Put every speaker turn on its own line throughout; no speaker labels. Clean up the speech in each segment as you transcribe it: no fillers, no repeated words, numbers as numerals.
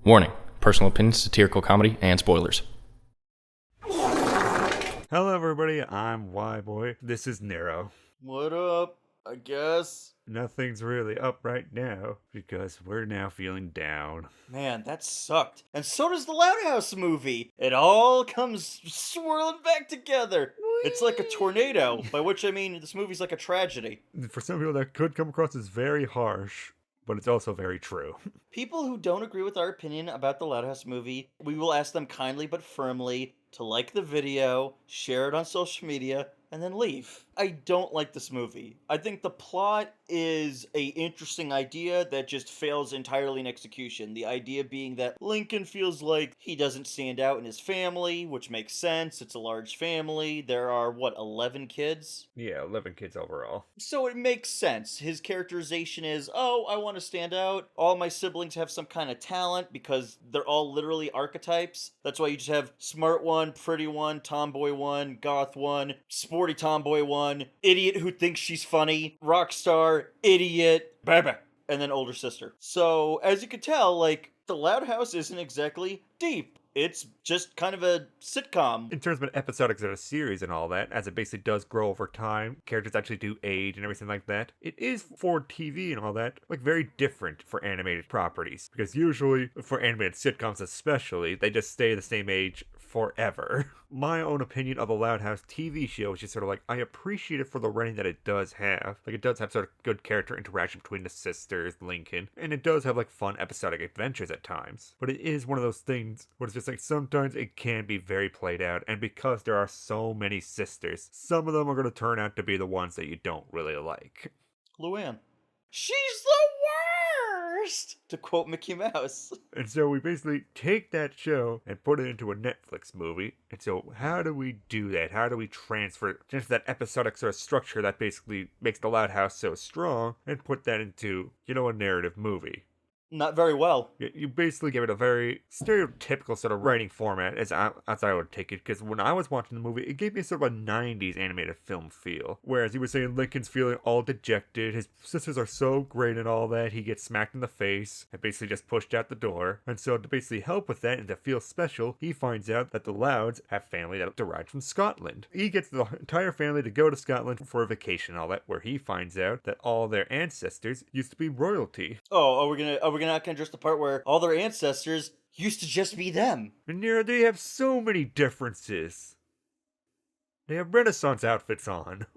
Warning, personal opinions, satirical comedy, and spoilers.
Hello everybody, I'm WHYBOY. This is NERO.
What up? I guess.
Nothing's really up right now because we're now feeling down.
Man, that sucked. And so does the Loud House movie. It all comes swirling back together. It's like a tornado, by which I mean this movie's like a tragedy.
For some people that could come across as very harsh, but it's also very true.
People who don't agree with our opinion about the Loud House movie, we will ask them kindly but firmly to like the video, share it on social media, and then leave. I don't like this movie. I think the plot is a interesting idea that just fails entirely in execution. The idea being that Lincoln feels like he doesn't stand out in his family, which makes sense. It's a large family. There are, 11 kids?
Yeah, 11 kids overall.
So it makes sense. His characterization is, oh, I want to stand out. All my siblings have some kind of talent because they're all literally archetypes. That's why you just have smart one, pretty one, tomboy one, goth one, sporty tomboy one, idiot who thinks she's funny, rock star, idiot, baby, and then older sister. So as you can tell, like, the Loud House isn't exactly deep. It's just kind of a sitcom.
In terms of an episodic sort of series and all that, as it basically does grow over time, characters actually do age and everything like that, it is for TV and all that, like very different for animated properties. Because usually, for animated sitcoms especially, they just stay the same age forever. My own opinion of the Loud House TV show is just sort of like, I appreciate it for the writing that it does have. Like, it does have sort of good character interaction between the sisters, Lincoln, and it does have like fun episodic adventures at times. But it is one of those things where it's just like sometimes it can be very played out, and because there are so many sisters, some of them are going to turn out to be the ones that you don't really like.
Luann. She's the worst! To quote Mickey Mouse.
And so we basically take that show and put it into a Netflix movie. And so how do we do that? How do we transfer just that episodic sort of structure that basically makes the Loud House so strong and put that into, a narrative movie?
Not very well.
You basically give it a very stereotypical sort of writing format, as I would take it, because when I was watching the movie, it gave me sort of a 90s animated film feel. Whereas you were saying Lincoln's feeling all dejected, his sisters are so great and all that, he gets smacked in the face and basically just pushed out the door. And so to basically help with that and to feel special, he finds out that the Louds have family that derives from Scotland. He gets the entire family to go to Scotland for a vacation and all that, where he finds out that all their ancestors used to be royalty.
Oh, are we not gonna address the part where all their ancestors used to just be them?
And they have so many differences. They have Renaissance outfits on.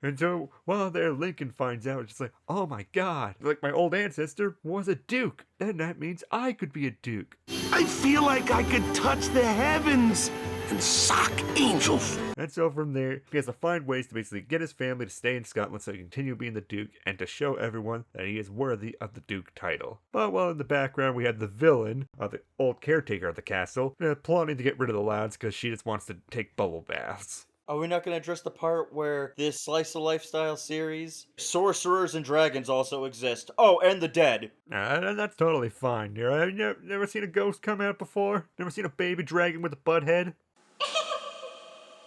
And so, while there, Lincoln finds out, it's just like, oh my god, like my old ancestor was a duke. Then that means I could be a duke.
I feel like I could touch the heavens and sock angels.
And so from there, he has to find ways to basically get his family to stay in Scotland so he can continue being the duke and to show everyone that he is worthy of the duke title. But while in the background, we had the villain, the old caretaker of the castle, plotting to get rid of the Louds because she just wants to take bubble baths.
Are we not going to address the part where this slice of lifestyle series, sorcerers and dragons also exist? Oh, and the dead.
That's totally fine, Have you never seen a ghost come out before? Never seen a baby dragon with a butt head?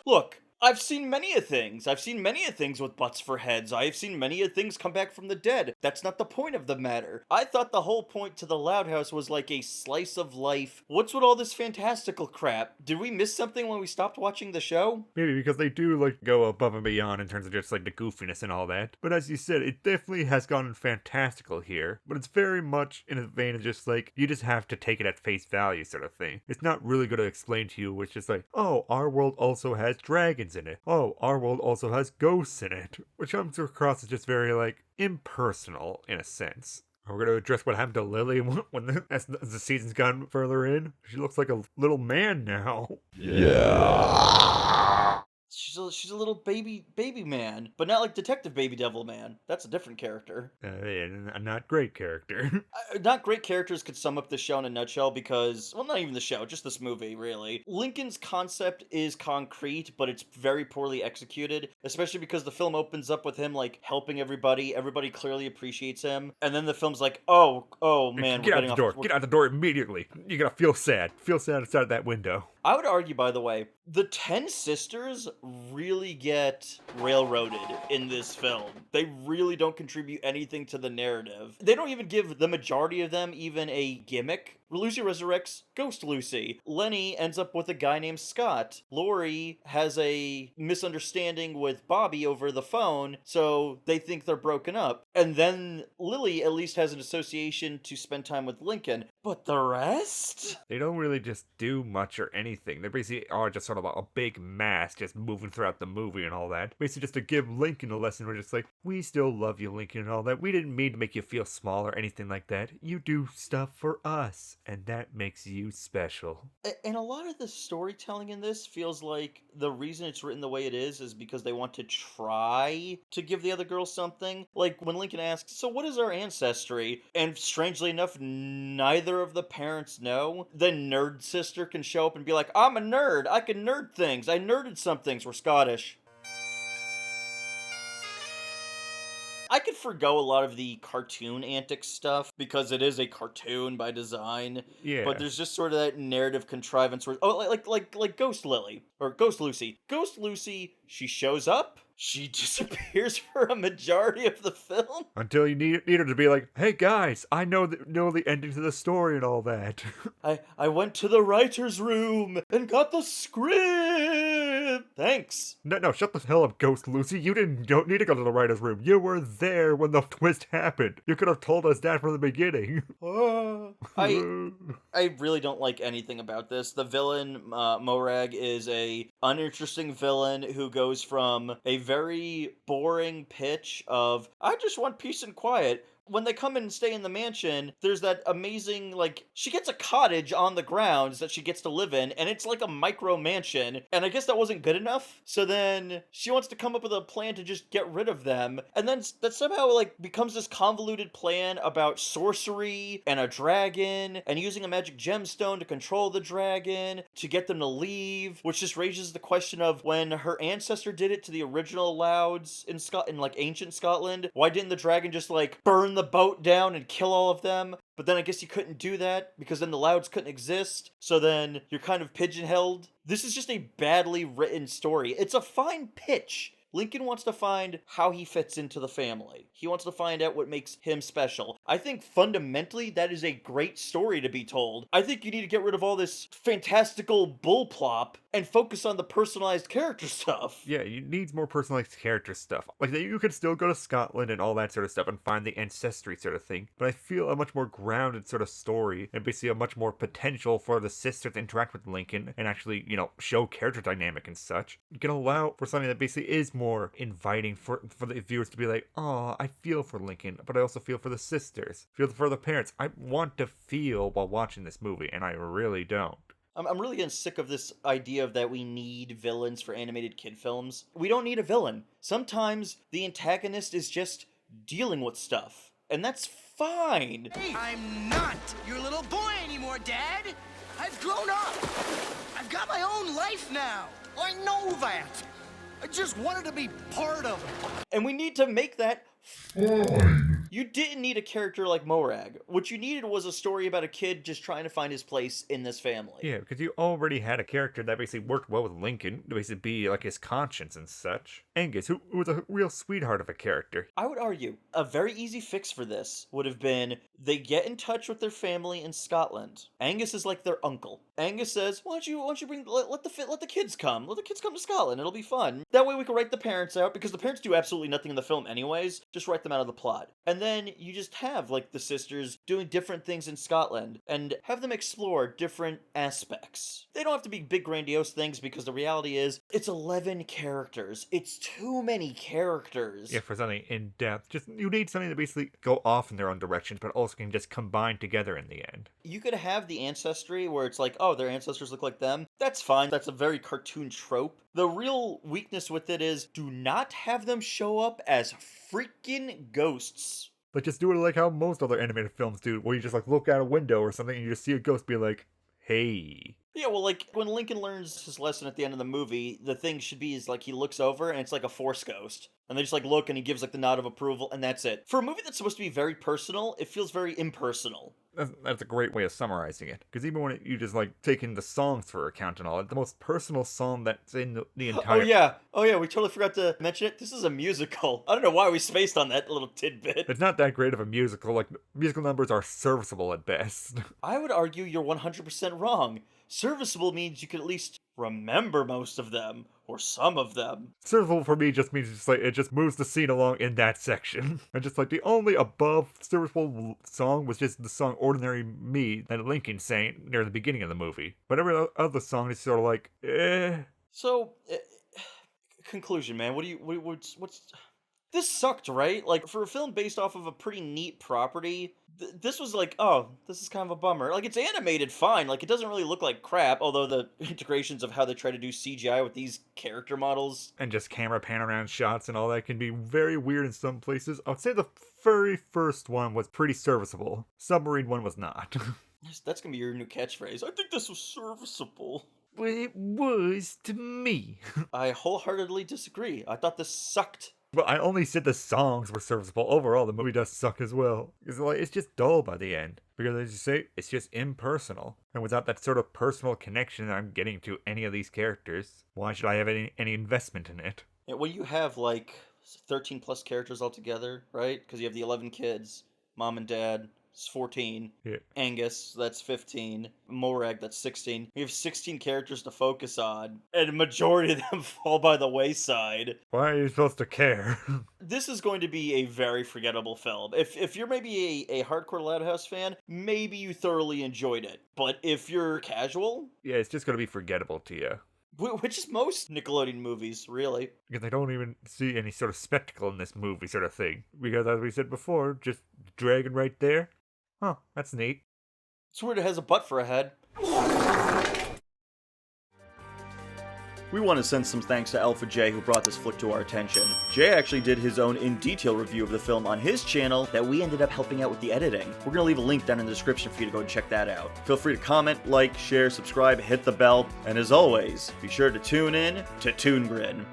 Look, I've seen many a things. I've seen many a things with butts for heads. I have seen many a things come back from the dead. That's not the point of the matter. I thought the whole point to the Loud House was like a slice of life. What's with all this fantastical crap? Did we miss something when we stopped watching the show?
Maybe because they do go above and beyond in terms of just the goofiness and all that. But as you said, it definitely has gotten fantastical here. But it's very much in a vein of just you just have to take it at face value sort of thing. It's not really going to explain to you, which is oh, our world also has dragons in it. Oh, our world also has ghosts in it. Which comes across as just very impersonal in a sense. We're going to address what happened to Lily as the season's gone further in. She looks like a little man now.
Yeah.
She's a little baby man, but not like Detective Baby Devil Man. That's a different character.
A not great character.
Not great characters could sum up the show in a nutshell because, well, not even the show, just this movie, really. Lincoln's concept is concrete, but it's very poorly executed, especially because the film opens up with him, helping everybody. Everybody clearly appreciates him. And then the film's like, oh man,
Get out the door. Get out the door immediately. You're going to feel sad. Feel sad outside that window.
I would argue, by the way, the 10 sisters really get railroaded in this film. They really don't contribute anything to the narrative. They don't even give the majority of them even a gimmick. Lucy resurrects Ghost Lucy. Lenny ends up with a guy named Scott. Lori has a misunderstanding with Bobby over the phone, so they think they're broken up. And then Lily at least has an association to spend time with Lincoln. But the rest?
They don't really just do much or anything. They basically are just sort of a big mass just moving throughout the movie and all that. Basically just to give Lincoln a lesson. We're just like, we still love you, Lincoln, and all that. We didn't mean to make you feel small or anything like that. You do stuff for us, and that makes you special.
And a lot of the storytelling in this feels like the reason it's written the way it is because they want to try to give the other girl something. Like when Lincoln asks, so what is our ancestry? And strangely enough, neither of the parents know. The nerd sister can show up and be like, I'm a nerd. I can nerd things. I nerded some things. We're Scottish. I could forgo a lot of the cartoon antics stuff because it is a cartoon by design.
Yeah.
But there's just sort of that narrative contrivance where, like Ghost Lily or Ghost Lucy. Ghost Lucy, she shows up. She disappears for a majority of the film.
Until you need her to be like, hey guys, I know the ending to the story and all that.
I went to the writer's room and got the script. Thanks.
No, shut the hell up, Ghost Lucy. You don't need to go to the writer's room. You were there when the twist happened. You could have told us that from the beginning.
I really don't like anything about this. The villain, Morag, is a uninteresting villain who goes from a very boring pitch of, I just want peace and quiet. When they come and stay in the mansion, there's that amazing, she gets a cottage on the grounds that she gets to live in, and it's like a micro mansion, and I guess that wasn't good enough, so then she wants to come up with a plan to just get rid of them, and then that somehow, becomes this convoluted plan about sorcery, and a dragon, and using a magic gemstone to control the dragon, to get them to leave, which just raises the question of, when her ancestor did it to the original Louds in ancient Scotland, why didn't the dragon just, burn the boat down and kill all of them? But then I guess you couldn't do that because then the Louds couldn't exist. So then you're kind of pigeonholed. This is just a badly written story. It's a fine pitch. Lincoln wants to find how he fits into the family. He wants to find out what makes him special. I think fundamentally that is a great story to be told. I think you need to get rid of all this fantastical bullplop and focus on the personalized character stuff.
Yeah, you need more personalized character stuff. You could still go to Scotland and all that sort of stuff and find the ancestry sort of thing, but I feel a much more grounded sort of story and basically a much more potential for the sisters to interact with Lincoln and actually, show character dynamic and such. You can allow for something that basically is more inviting for the viewers to be like, oh, I feel for Lincoln, but I also feel for the sisters, feel for the parents. I want to feel while watching this movie, and I really don't.
I'm really getting sick of this idea of that we need villains for animated kid films. We don't need a villain. Sometimes the antagonist is just dealing with stuff, and that's fine.
Hey, I'm not your little boy anymore, Dad. I've grown up. I've got my own life now. I know that. I just wanted to be part of it.
And we need to make that fine. You didn't need a character like Morag. What you needed was a story about a kid just trying to find his place in this family.
Yeah, because you already had a character that basically worked well with Lincoln, to basically be his conscience and such. Angus, who was a real sweetheart of a character.
I would argue a very easy fix for this would have been they get in touch with their family in Scotland. Angus is like their uncle. Angus says, why don't you bring let the kids come. Let the kids come to Scotland. It'll be fun. That way we can write the parents out, because the parents do absolutely nothing in the film anyways. Just write them out of the plot. And then you just have the sisters doing different things in Scotland and have them explore different aspects. They don't have to be big grandiose things, because the reality is it's 11 characters. It's too many characters.
Yeah, for something in depth. You need something to basically go off in their own directions, but also can just combine together in the end.
You could have the ancestry where it's oh, their ancestors look like them. That's fine. That's a very cartoon trope. The real weakness with it is do not have them show up as freaking ghosts.
But just do it how most other animated films do, where you just look out a window or something and you just see a ghost be like, hey.
Yeah, well, when Lincoln learns his lesson at the end of the movie, the thing should be is he looks over and it's a force ghost. And they just look and he gives the nod of approval, and that's it. For a movie that's supposed to be very personal, it feels very impersonal.
That's a great way of summarizing it. Because even when you just like taking the songs for account and all, the most personal song that's in the entire.
Oh yeah, we totally forgot to mention it. This is a musical. I don't know why we spaced on that little tidbit.
It's not that great of a musical. Like, musical numbers are serviceable at best.
I would argue you're 100% wrong. Serviceable means you can at least remember most of them, or some of them.
Serviceable for me just means it just moves the scene along in that section. And just like the only above serviceable song was just the song "Ordinary Me" that Lincoln sang near the beginning of the movie. But every other song is sort of like, eh.
So, conclusion, man. What's this sucked, right? Like, for a film based off of a pretty neat property, this was like, oh, this is kind of a bummer. Like, it's animated fine. Like, it doesn't really look like crap, although the integrations of how they try to do CGI with these character models.
And just camera pan around shots and all that can be very weird in some places. I would say the very first one was pretty serviceable. Submarine one was not.
That's gonna be your new catchphrase. I think this was serviceable.
But it was to me.
I wholeheartedly disagree. I thought this sucked.
But I only said the songs were serviceable. Overall, the movie does suck as well. It's just dull by the end. Because as you say, it's just impersonal. And without that sort of personal connection I'm getting to any of these characters, why should I have any investment in it?
Yeah, well, you have like 13 plus characters altogether, right? Because you have the 11 kids, mom and dad. It's 14.
Yeah.
Angus, that's 15. Morag, that's 16. We have 16 characters to focus on, and a majority of them fall by the wayside.
Why are you supposed to care?
This is going to be a very forgettable film. If you're maybe a hardcore Loudhouse fan, maybe you thoroughly enjoyed it. But if you're casual...
Yeah, it's just going to be forgettable to you.
Which is most Nickelodeon movies, really.
Because I don't even see any sort of spectacle in this movie sort of thing. Because as we said before, just dragon right there. Huh, that's neat.
It's weird it has a butt for a head. We want to send some thanks to Alpha J who brought this flick to our attention. Jay actually did his own in-detail review of the film on his channel that we ended up helping out with the editing. We're going to leave a link down in the description for you to go and check that out. Feel free to comment, like, share, subscribe, hit the bell, and as always, be sure to tune in to ToonGrin.